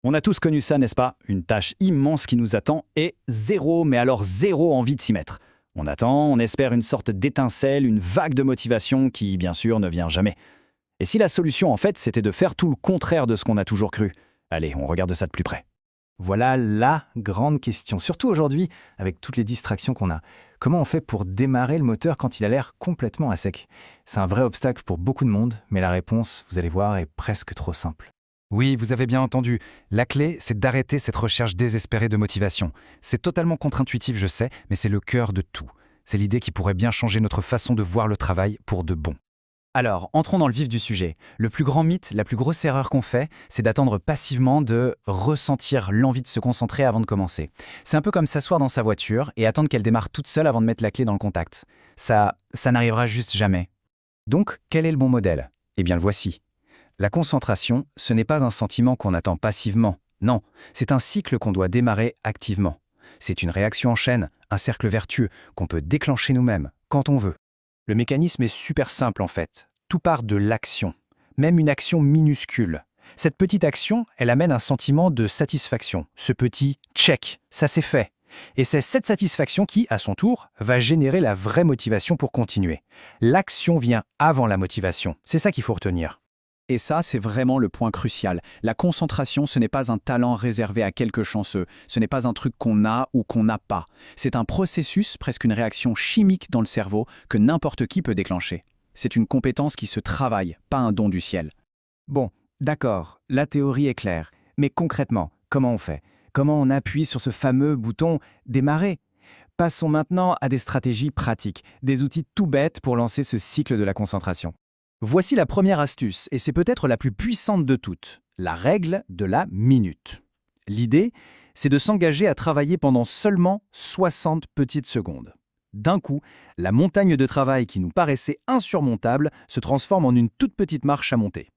On a tous connu ça, n'est-ce pas? Une tâche immense qui nous attend et zéro, mais alors zéro envie de s'y mettre. On attend, on espère une sorte d'étincelle, une vague de motivation qui, bien sûr, ne vient jamais. Et si la solution, en fait, c'était de faire tout le contraire de ce qu'on a toujours cru? Allez, on regarde ça de plus près. Voilà la grande question, surtout aujourd'hui avec toutes les distractions qu'on a. Comment on fait pour démarrer le moteur quand il a l'air complètement à sec? C'est un vrai obstacle pour beaucoup de monde, mais la réponse, vous allez voir, est presque trop simple. Oui, vous avez bien entendu. La clé, c'est d'arrêter cette recherche désespérée de motivation. C'est totalement contre-intuitif, je sais, mais c'est le cœur de tout. C'est l'idée qui pourrait bien changer notre façon de voir le travail pour de bon. Alors, entrons dans le vif du sujet. Le plus grand mythe, la plus grosse erreur qu'on fait, c'est d'attendre passivement de ressentir l'envie de se concentrer avant de commencer. C'est un peu comme s'asseoir dans sa voiture et attendre qu'elle démarre toute seule avant de mettre la clé dans le contact. Ça n'arrivera juste jamais. Donc, quel est le bon modèle? Eh bien, le voici. La concentration, ce n'est pas un sentiment qu'on attend passivement. Non, c'est un cycle qu'on doit démarrer activement. C'est une réaction en chaîne, un cercle vertueux qu'on peut déclencher nous-mêmes, quand on veut. Le mécanisme est super simple en fait. Tout part de l'action, même une action minuscule. Cette petite action, elle amène un sentiment de satisfaction. Ce petit « check », ça c'est fait. Et c'est cette satisfaction qui, à son tour, va générer la vraie motivation pour continuer. L'action vient avant la motivation. C'est ça qu'il faut retenir. Et ça, c'est vraiment le point crucial. La concentration, ce n'est pas un talent réservé à quelques chanceux. Ce n'est pas un truc qu'on a ou qu'on n'a pas. C'est un processus, presque une réaction chimique dans le cerveau que n'importe qui peut déclencher. C'est une compétence qui se travaille, pas un don du ciel. Bon, d'accord, la théorie est claire. Mais concrètement, comment on fait? Comment on appuie sur ce fameux bouton « Démarrer » ? Passons maintenant à des stratégies pratiques, des outils tout bêtes pour lancer ce cycle de la concentration. Voici la première astuce, et c'est peut-être la plus puissante de toutes, la règle de la minute. L'idée, c'est de s'engager à travailler pendant seulement 60 petites secondes. D'un coup, la montagne de travail qui nous paraissait insurmontable se transforme en une toute petite marche à monter.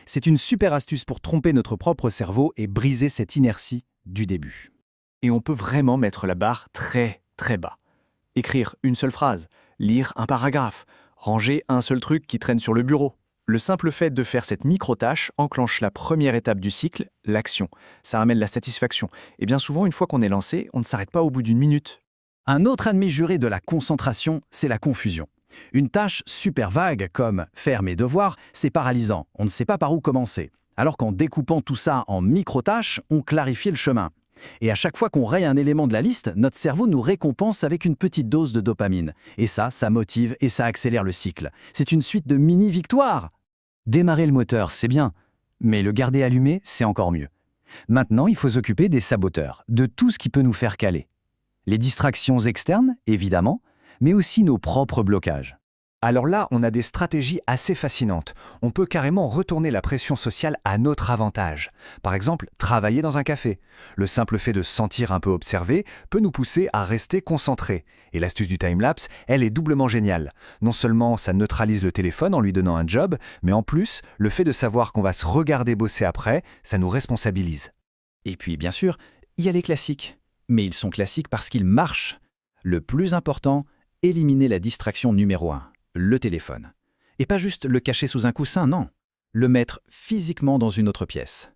C'est une super astuce pour tromper notre propre cerveau et briser cette inertie du début. Et on peut vraiment mettre la barre très, très bas. Écrire une seule phrase, lire un paragraphe, ranger un seul truc qui traîne sur le bureau. Le simple fait de faire cette micro-tâche enclenche la première étape du cycle, l'action. Ça ramène la satisfaction. Et bien souvent, une fois qu'on est lancé, on ne s'arrête pas au bout d'une minute. Un autre ennemi juré de la concentration, c'est la confusion. Une tâche super vague comme « faire mes devoirs », c'est paralysant. On ne sait pas par où commencer. Alors qu'en découpant tout ça en micro-tâches, on clarifie le chemin. Et à chaque fois qu'on raye un élément de la liste, notre cerveau nous récompense avec une petite dose de dopamine. Et ça motive et ça accélère le cycle. C'est une suite de mini-victoires. Démarrer le moteur, c'est bien, mais le garder allumé, c'est encore mieux. Maintenant, il faut s'occuper des saboteurs, de tout ce qui peut nous faire caler. Les distractions externes, évidemment, mais aussi nos propres blocages. Alors là, on a des stratégies assez fascinantes. On peut carrément retourner la pression sociale à notre avantage. Par exemple, travailler dans un café. Le simple fait de se sentir un peu observé peut nous pousser à rester concentré. Et l'astuce du time-lapse, elle est doublement géniale. Non seulement ça neutralise le téléphone en lui donnant un job, mais en plus, le fait de savoir qu'on va se regarder bosser après, ça nous responsabilise. Et puis, bien sûr, il y a les classiques. Mais ils sont classiques parce qu'ils marchent. Le plus important, éliminer la distraction numéro 1. Le téléphone. Et pas juste le cacher sous un coussin, non. Le mettre physiquement dans une autre pièce.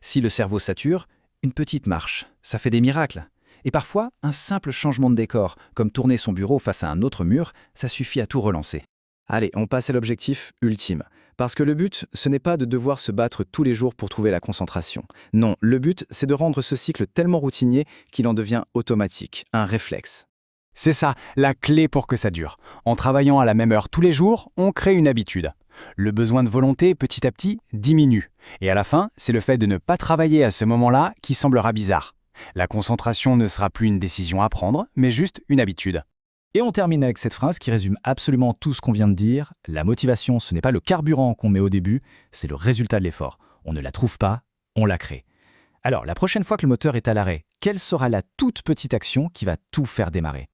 Si le cerveau sature, une petite marche, ça fait des miracles. Et parfois, un simple changement de décor, comme tourner son bureau face à un autre mur, ça suffit à tout relancer. Allez, on passe à l'objectif ultime. Parce que le but, ce n'est pas de devoir se battre tous les jours pour trouver la concentration. Non, le but, c'est de rendre ce cycle tellement routinier qu'il en devient automatique, un réflexe. C'est ça, la clé pour que ça dure. En travaillant à la même heure tous les jours, on crée une habitude. Le besoin de volonté, petit à petit, diminue. Et à la fin, c'est le fait de ne pas travailler à ce moment-là qui semblera bizarre. La concentration ne sera plus une décision à prendre, mais juste une habitude. Et on termine avec cette phrase qui résume absolument tout ce qu'on vient de dire. La motivation, ce n'est pas le carburant qu'on met au début, c'est le résultat de l'effort. On ne la trouve pas, on la crée. Alors, la prochaine fois que le moteur est à l'arrêt, quelle sera la toute petite action qui va tout faire démarrer ?